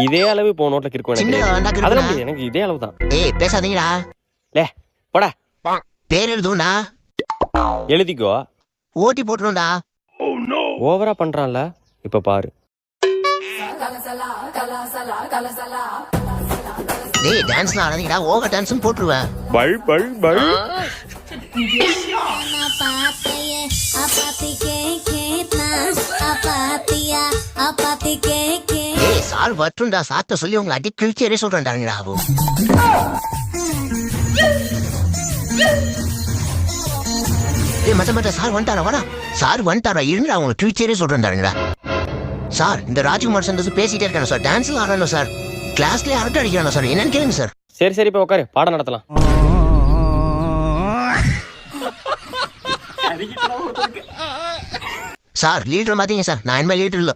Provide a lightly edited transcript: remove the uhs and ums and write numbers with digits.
இதே அளவு இப்போ நோட்ல கிறுக்கும் சின்ன எனக்கு வேண்டாம் அதெல்லாம் கிறுக்குடா. முடியாது, எனக்கு இதே அளவு தான். ஏய் பேசாதீங்கடா. லே போடா, பேர் எழுதும்டா. எழுதிக்கோ. ஓட்டி போட்டுரும்டா. ஓவரா பண்றான்ல, இப்ப பாரு. டேய் டான்ஸ்லாம் ஆடாதீங்கடா, ஓவர் டான்ஸும் போட்டுருவேன். Bye bye bye. ஏய் சார் வட்டுண்டா, சாத்த சொல்லி உங்களை அடி கிழிச்சேரே சொல்றேன்டாங்கடா. ஏய் மத்த சார் வந்துட்டாரா, வாடா சார் வந்துட்டாரா, இருங்கடா உங்களை கிழிச்சேரே சொல்றேன்டாங்கடா. சார் இந்த ராஜ்குமார் சார் பேசிட்டே இருக்காங்க சார், டான்ஸ்ல ஆடணும் சார், கிளாஸ்லயே அரட்டை அடிக்கிறாங்க சார், என்னன்னு கேளுங்க சார். சரி சரி, இப்ப உட்காரு, பாடம் நடத்தலாம். சார் லீடர் மாத்தீங்க சார், நான் இனிமே லீடர் இல்ல.